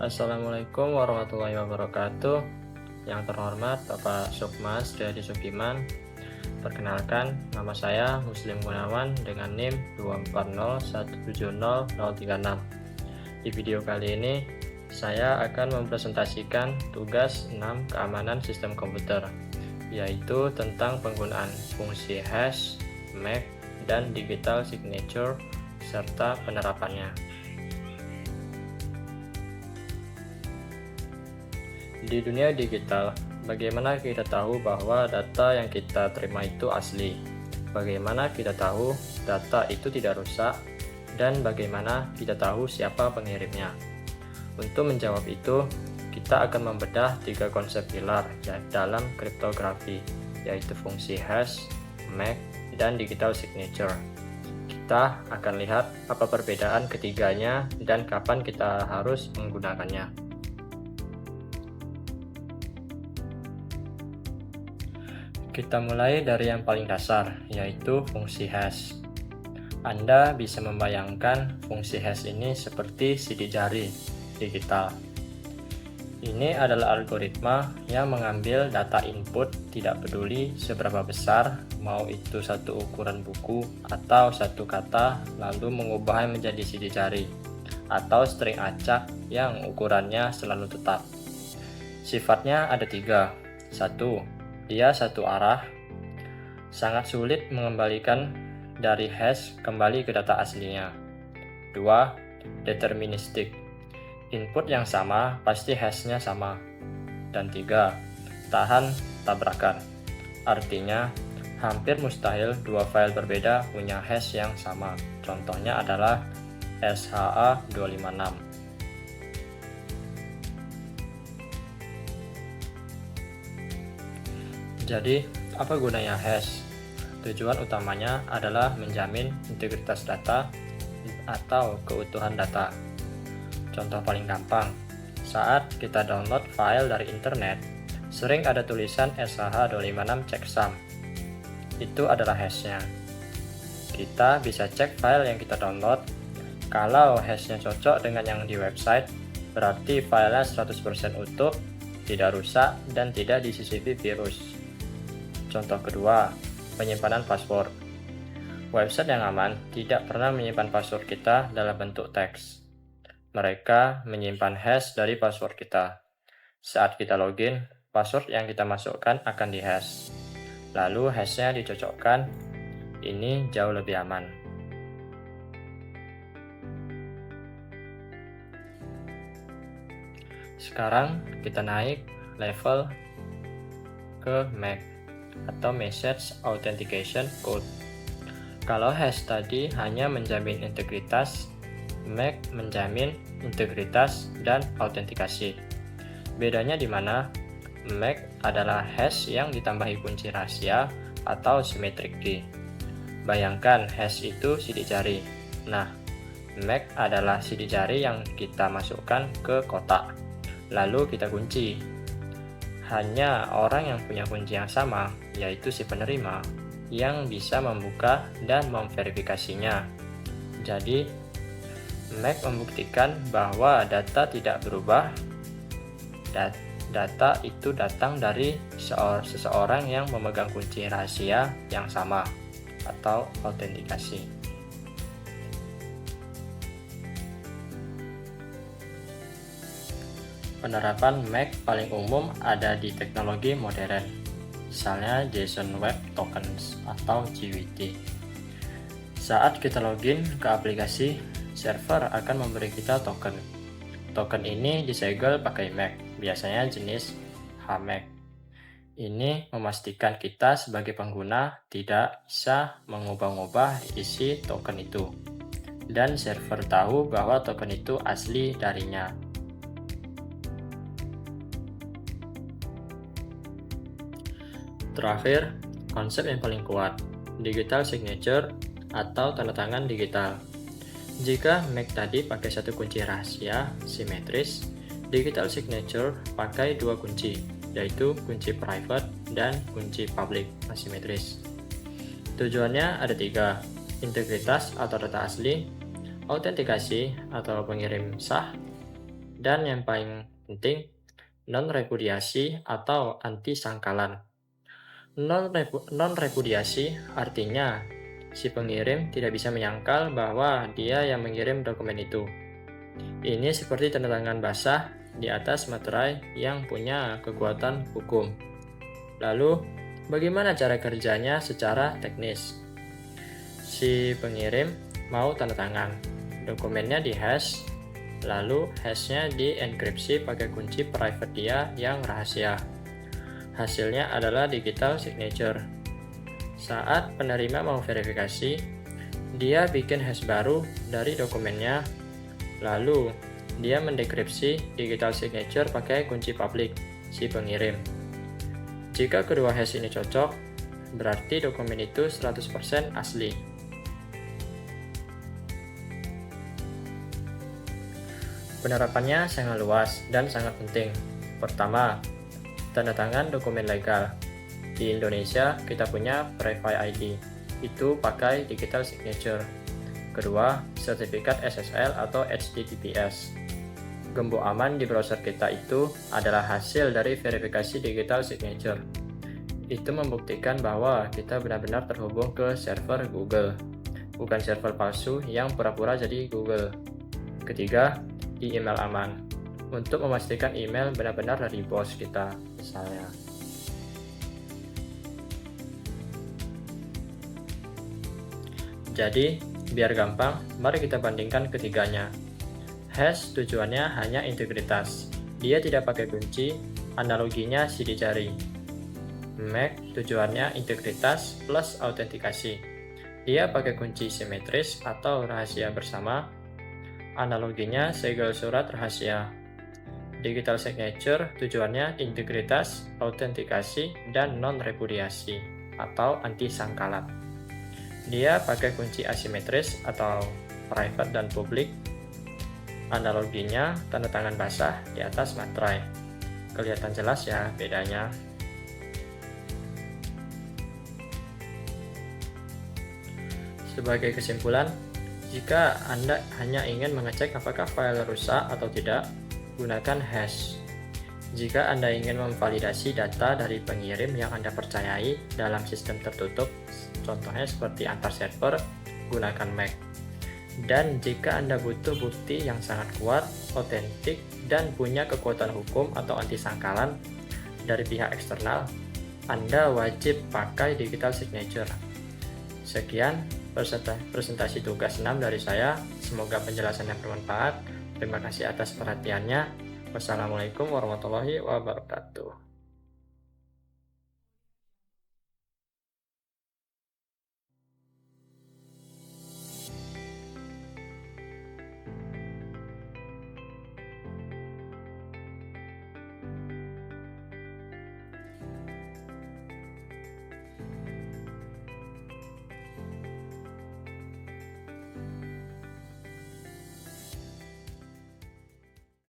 Assalamualaikum warahmatullahi wabarakatuh. Yang terhormat Bapak Sukmas Jayadi Sugiman. Perkenalkan, nama saya Muslim Gunawan dengan NIM 240170036. Di video kali ini, saya akan mempresentasikan tugas 6 keamanan sistem komputer, yaitu tentang penggunaan fungsi hash, MAC, dan digital signature, serta penerapannya. Di dunia digital, bagaimana kita tahu bahwa data yang kita terima itu asli? Bagaimana kita tahu data itu tidak rusak? Dan bagaimana kita tahu siapa pengirimnya? Untuk menjawab itu, kita akan membedah 3 konsep pilar dalam kriptografi, yaitu fungsi hash, MAC, dan digital signature. Kita akan lihat apa perbedaan ketiganya dan kapan kita harus menggunakannya. Kita mulai dari yang paling dasar, yaitu fungsi hash. Anda bisa membayangkan fungsi hash ini seperti sidik jari digital. Ini adalah algoritma yang mengambil data input tidak peduli seberapa besar, mau itu satu ukuran buku atau satu kata, lalu mengubahnya menjadi sidik jari, atau string acak yang ukurannya selalu tetap. Sifatnya ada 3. 1. Dia satu arah, sangat sulit mengembalikan dari hash kembali ke data aslinya. 2. Deterministik, input yang sama pasti hashnya sama. Dan 3. Tahan tabrakan, artinya hampir mustahil 2 file berbeda punya hash yang sama. Contohnya adalah SHA-256. Jadi, apa gunanya hash? Tujuan utamanya adalah menjamin integritas data atau keutuhan data. Contoh paling gampang, saat kita download file dari internet, sering ada tulisan SHA-256 checksum. Itu adalah hashnya. Kita bisa cek file yang kita download. Kalau hashnya cocok dengan yang di website, berarti filenya 100% utuh, tidak rusak, dan tidak disisipi virus. Contoh kedua, penyimpanan password. Website yang aman tidak pernah menyimpan password kita dalam bentuk teks. Mereka menyimpan hash dari password kita. Saat kita login, password yang kita masukkan akan dihash. Lalu hashnya dicocokkan. Ini jauh lebih aman. Sekarang kita naik level ke MAC atau Message Authentication Code. Kalau hash tadi hanya menjamin integritas, MAC menjamin integritas dan autentikasi. Bedanya di mana? MAC adalah hash yang ditambahi kunci rahasia atau symmetric key. Bayangkan hash itu sidik jari. Nah, MAC adalah sidik jari yang kita masukkan ke kotak, lalu kita kunci. Hanya orang yang punya kunci yang sama, yaitu si penerima, yang bisa membuka dan memverifikasinya. Jadi, MAC membuktikan bahwa data tidak berubah. Data itu datang dari seseorang yang memegang kunci rahasia yang sama, atau autentikasi. Penerapan MAC paling umum ada di teknologi modern, misalnya JSON Web Tokens atau JWT. Saat kita login ke aplikasi, server akan memberi kita token. Token ini disegel pakai MAC, biasanya jenis HMAC. Ini memastikan kita sebagai pengguna tidak bisa mengubah-ubah isi token itu, dan server tahu bahwa token itu asli darinya. Terakhir, konsep yang paling kuat, digital signature atau tanda tangan digital. Jika MAC tadi pakai satu kunci rahasia simetris, digital signature pakai 2 kunci, yaitu kunci private dan kunci public asimetris. Tujuannya ada 3, integritas atau data asli, autentikasi atau pengirim sah, Dan yang paling penting, non-repudiasi atau anti-sangkalan. Non-repudiasi artinya si pengirim tidak bisa menyangkal bahwa dia yang mengirim dokumen itu. Ini seperti tanda tangan basah di atas materai yang punya kekuatan hukum. Lalu, bagaimana cara kerjanya secara teknis? Si pengirim mau tanda tangan, dokumennya di-hash, lalu hashnya dienkripsi pakai kunci private dia yang rahasia. Hasilnya adalah digital signature. Saat penerima mau verifikasi, dia bikin hash baru dari dokumennya, lalu dia mendekripsi digital signature pakai kunci publik si pengirim. Jika kedua hash ini cocok, berarti dokumen itu 100% asli. Penerapannya sangat luas dan sangat penting. Pertama, tanda tangan dokumen legal. Di Indonesia, kita punya Private ID, itu pakai digital signature. Kedua, sertifikat SSL atau HTTPS. Gembok aman di browser kita itu adalah hasil dari verifikasi digital signature. Itu membuktikan bahwa kita benar-benar terhubung ke server Google, bukan server palsu yang pura-pura jadi Google. Ketiga, di email aman, untuk memastikan email benar-benar dari bos kita, misalnya. Jadi, biar gampang, mari kita bandingkan ketiganya. Hash tujuannya hanya integritas. Dia tidak pakai kunci, analoginya sidik jari. MAC tujuannya integritas plus autentikasi. Dia pakai kunci simetris atau rahasia bersama, analoginya segel surat rahasia. Digital signature tujuannya integritas, autentikasi, dan non-repudiasi atau anti-sangkalan. Dia pakai kunci asimetris atau private dan publik. Analoginya tanda tangan basah di atas materai. Kelihatan jelas ya bedanya. Sebagai kesimpulan, jika Anda hanya ingin mengecek apakah file rusak atau tidak, gunakan hash. Jika Anda ingin memvalidasi data dari pengirim yang Anda percayai dalam sistem tertutup, contohnya seperti antar server, gunakan MAC. Dan jika Anda butuh bukti yang sangat kuat, otentik, dan punya kekuatan hukum atau anti-sangkalan dari pihak eksternal, Anda wajib pakai digital signature. Sekian presentasi tugas 6 dari saya. Semoga penjelasannya bermanfaat. Terima kasih atas perhatiannya. Wassalamualaikum warahmatullahi wabarakatuh.